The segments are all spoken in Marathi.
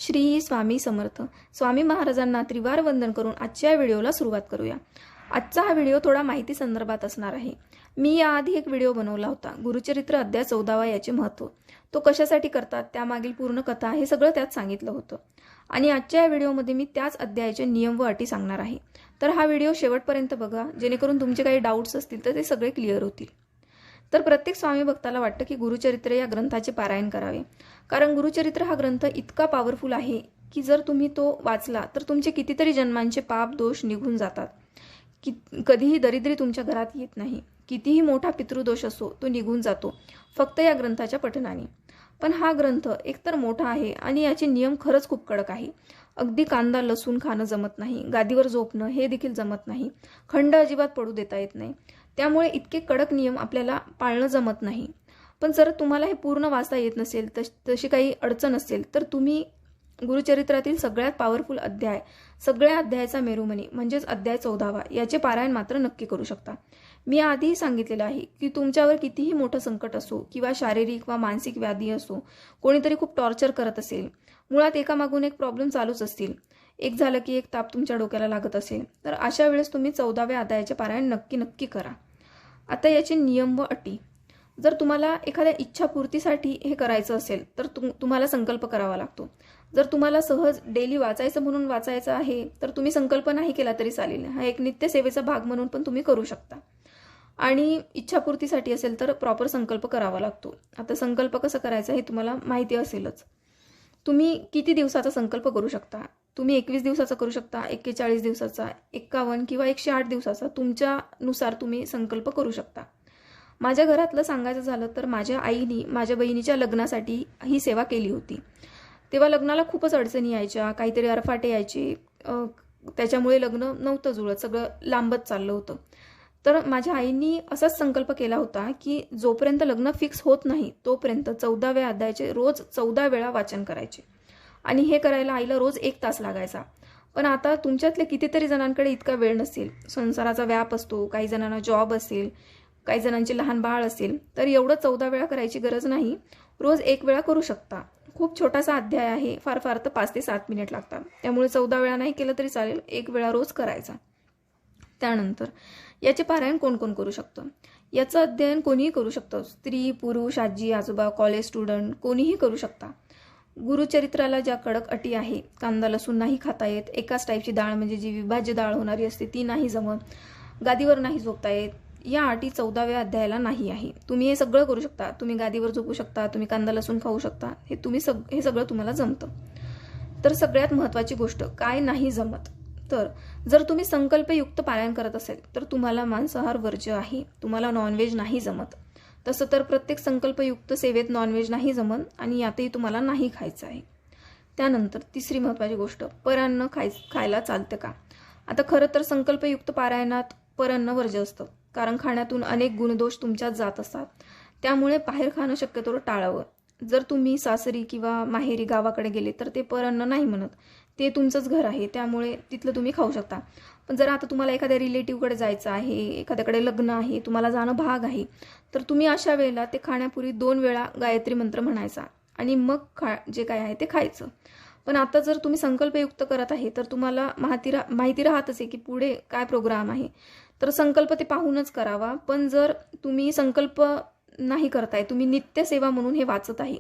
श्री स्वामी समर्थ. स्वामी महाराजांना त्रिवार वंदन करून आजच्या व्हिडिओला सुरुवात करूया. आजचा हा व्हिडिओ थोडा माहिती संदर्भात असणार आहे. मी याआधी एक व्हिडिओ बनवला होता, गुरुचरित्र अध्याय 14 याचे महत्त्व, तो कशासाठी करतात, त्यामागील पूर्ण कथा, हे सगळं त्यात सांगितलं होतं. आणि आजच्या या व्हिडिओमध्ये मी त्याच अध्यायाचे नियम व अटी सांगणार आहे. तर हा व्हिडिओ शेवटपर्यंत बघा, जेणेकरून तुमचे काही डाऊट्स असतील तर ते सगळे क्लिअर होतील. तर प्रत्येक स्वामी भक्ताला वाटतं की गुरुचरित्र या ग्रंथाचे पारायण करावे, कारण गुरुचरित्र हा ग्रंथ इतका पॉवरफुल आहे की जर तुम्ही तो वाचला तर तुमचे कितीतरी जन्मांचे पाप दोष निघून जातात. कधीही दरिद्री तुमच्या घरात येत नाही. कितीही मोठा पितृदोष असो तो निघून जातो फक्त या ग्रंथाच्या पठणाने. पण हा ग्रंथ एकतर मोठा आहे आणि याचे नियम खरंच खूप कडक आहे. अगदी कांदा लसूण खाणं जमत नाही, गादीवर झोपणं हे देखील जमत नाही, खंड अजिबात पडू देता येत नाही. त्यामुळे इतके कडक नियम आपल्याला पाळणं जमत नाही. पण जर तुम्हाला हे पूर्ण वाचता येत नसेल, तशी काही अडचण असेल, तर तुम्ही गुरुचरित्रातील सगळ्यात पॉवरफुल अध्याय, सगळ्या अध्यायाचा मेरुमणी म्हणजेच अध्याय 14 याचे पारायण मात्र नक्की करू शकता. मी आधीही सांगितलेलं आहे की तुमच्यावर कितीही मोठं संकट असो किंवा शारीरिक वा मानसिक व्याधी असो, कोणीतरी खूप टॉर्चर करत असेल, मुळात एकामागून एक प्रॉब्लेम चालूच असतील, एक झालं की एक ताप तुमच्या डोक्याला लागत असेल, तर अशा वेळेस तुम्ही 14व्या अध्यायाचे पारायण नक्की करा. आता याचे नियम व अटी. जर तुम्हाला एखाद्या इच्छापूर्तीसाठी हे करायचं असेल तर तुम्हाला संकल्प करावा लागतो. जर तुम्हाला सहज डेली वाचायचं म्हणून वाचायचं आहे तर तुम्ही संकल्प नाही केला तरी चालेल. हा एक नित्यसेवेचा भाग म्हणून पण तुम्ही करू शकता. आणि इच्छापूर्तीसाठी असेल तर प्रॉपर संकल्प करावा लागतो. आता संकल्प कसं करायचा हे तुम्हाला माहिती असेलच. तुम्ही किती दिवसाचा संकल्प करू शकता? तुम्ही 21 दिवसाचा करू शकता, 41 दिवसाचा, 51 किंवा 108 दिवसाचा, तुमच्यानुसार तुम्ही संकल्प करू शकता. माझ्या घरातलं सांगायचं झालं तर माझ्या आईनी माझ्या बहिणीच्या लग्नासाठी ही सेवा केली होती. तेव्हा लग्नाला खूपच अडचणी यायच्या, काहीतरी अरफाटे यायचे, त्याच्यामुळे लग्न नव्हतं जुळत, सगळं लांबत चाललं होतं. तर माझ्या आईनी असाच संकल्प केला होता की जोपर्यंत लग्न फिक्स होत नाही तोपर्यंत 14व्या अध्यायाचे रोज 14 वेळा वाचन करायचे. आणि हे करायला आईला रोज 1 तास लागायचा. पण आता तुमच्यातले कितीतरी जणांकडे इतका वेळ नसेल, संसाराचा व्याप असतो, काही जणांना जॉब असेल, काही जणांचे लहान बाळ असेल, तर एवढं 14 वेळा करायची गरज नाही. रोज 1 वेळा करू शकता. खूप छोटासा अध्याय आहे, फार तर 5 ते 7 मिनिट लागतात. त्यामुळे 14 वेळा नाही केलं तरी चालेल, 1 वेळा रोज करायचा. त्यानंतर याचे पारायण कोण कोण करू शकतं? याचं अध्ययन कोणीही करू शकतं. स्त्री, पुरुष, आजी, आजोबा, कॉलेज स्टुडंट कोणीही करू शकता. गुरुचरित्राला ज्या कडक अटी आहे, कांदा लसूण नाही खाता येत, एकाच टाईपची डाळ म्हणजे जी विभाज्य डाळ होणारी असते ती नाही जमत, गादीवर नाही झोपता येत, या अटी 14व्या अध्यायाला नाही आहे. तुम्ही हे सगळं करू शकता. तुम्ही गादीवर झोपू शकता, तुम्ही कांदा लसूण खाऊ शकता, हे सगळं तुम्हाला जमतं. तर सगळ्यात महत्त्वाची गोष्ट, काय नाही जमत? तर जर तुम्ही संकल्पयुक्त पारायण करत असेल तर तुम्हाला मांसाहार वर्ज्य आहे, तुम्हाला नॉनव्हेज नाही जमत. तसं तर प्रत्येक संकल्पयुक्त सेवेत नॉनव्हेज नाही जमत आणि यातही तुम्हाला नाही खायचं आहे. त्यानंतर तिसरी महत्त्वाची गोष्ट, परान्न खायला चालतं का? आता खरं तर संकल्पयुक्त पारायणात परान्न वर्ज्य असतं, कारण खाण्यातून अनेक गुणदोष तुमच्यात जात असतात. त्यामुळे बाहेर खाणं शक्यतो टाळावं. जर तुम्ही सासरी किंवा माहेरी गावाकडे गेले तर ते परान्न नाही म्हणत, ते तुमचंच घर आहे, त्यामुळे तिथलं तुम्ही खाऊ शकता. पण जर आता तुम्हाला एखाद्या रिलेटिव्हकडे जायचं आहे, एखाद्याकडे लग्न आहे, तुम्हाला जाणं भाग आहे, तर तुम्ही अशा वेळेला ते खाण्यापूर्वी 2 वेळा गायत्री मंत्र म्हणायचा आणि मग जे काय आहे ते खायचं. पण आता जर तुम्ही संकल्पयुक्त करत आहे तर तुम्हाला माहिती राहतच आहे की पुढे काय प्रोग्राम आहे, तर संकल्प ते पाहूनच करावा. पण जर तुम्ही संकल्प नाही करताय, तुम्ही नित्यसेवा म्हणून हे वाचत आहे,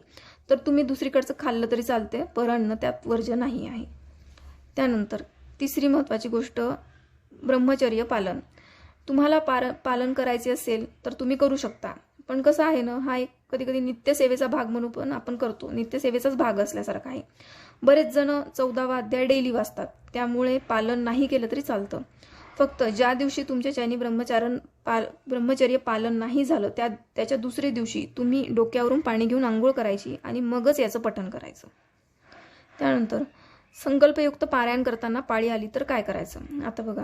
तर तुम्ही दुसरीकडचं खाल्लं तरी चालते, परान्न त्यात वर्ज्य नाही आहे. त्यानंतर तिसरी महत्त्वाची गोष्ट, ब्रह्मचर्य पालन. तुम्हाला पालन करायचे असेल तर तुम्ही करू शकता. पण कसं आहे ना, हा एक कधी नित्यसेवेचा भाग म्हणून पण आपण करतो, नित्यसेवेचाच भाग असल्यासारखा आहे. बरेच जण 14वा अध्याय डेली वाचतात, त्यामुळे पालन नाही केलं तरी चालतं. फक्त ज्या दिवशी तुमच्याच्यानी ब्रह्मचर्य पालन नाही झालं त्याच्या दुसऱ्या दिवशी तुम्ही डोक्यावरून पाणी घेऊन आंघोळ करायची आणि मगच याचं पठण करायचं. त्यानंतर संकल्पयुक्त पारायण करताना पाळी आली तर काय करायचं? आता बघा,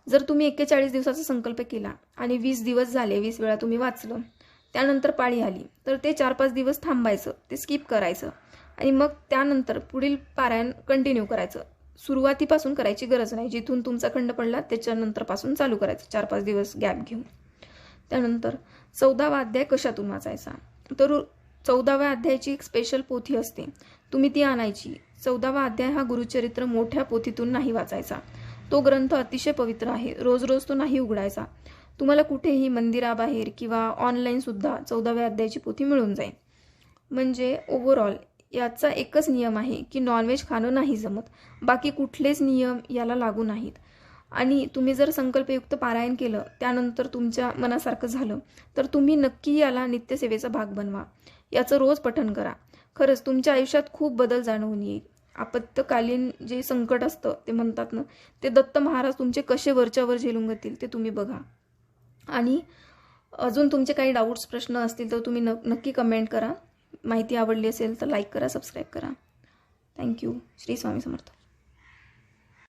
जर तुम्ही 41 दिवसाचा संकल्प केला आणि 20 दिवस झाले, 20 वेळा तुम्ही वाचलं, त्यानंतर पाळी आली तर ते 4-5 दिवस थांबायचं, ते स्किप करायचं आणि मग त्यानंतर पुढील पारायण कंटिन्यू करायचं. सुरुवातीपासून करायची गरज नाही, जिथून तुमचा खंड पडला त्याच्यानंतर पासून चालू करायचं, 4-5 दिवस गॅप घेऊन. त्यानंतर 14वा अध्याय कशातून वाचायचा? तर 14व्या अध्यायाची एक स्पेशल पोथी असते, तुम्ही ती आणायची. 14वा अध्याय हा गुरुचरित्र मोठ्या पोथीतून नाही वाचायचा. तो ग्रंथ अतिशय पवित्र आहे. रोज रोज तो नाही उघडायचा. तुम्हाला कुठेही मंदिराबाहेर किंवा ऑनलाईन सुद्धा 14व्या अध्यायाची पोथी मिळून जाईल. म्हणजे ओव्हरऑल याचा एकच नियम आहे की नॉनव्हेज खाणं नाही जमत. बाकी कुठलेच नियम याला लागू नाहीत. आणि तुम्ही जर संकल्पयुक्त पारायण केलं, त्यानंतर तुमच्या मनासारखं झालं, तर तुम्ही नक्की याला नित्यसेवेचा भाग बनवा. याचं रोज पठण करा. खरंच तुमच्या आयुष्यात खूप बदल जाणवून येईल. आपत्कालीन जे संकट असतं ते म्हणतात ना, ते दत्त महाराज तुमचे कसे वरच्यावर झेलून घेतील ते तुम्ही बघा. आणि अजून तुमचे काही डाऊट्स प्रश्न असतील तर तुम्ही नक्की कमेंट करा. माहिती आवडली असेल तर लाईक करा, सबस्क्राईब करा. थँक्यू. श्री स्वामी समर्थ.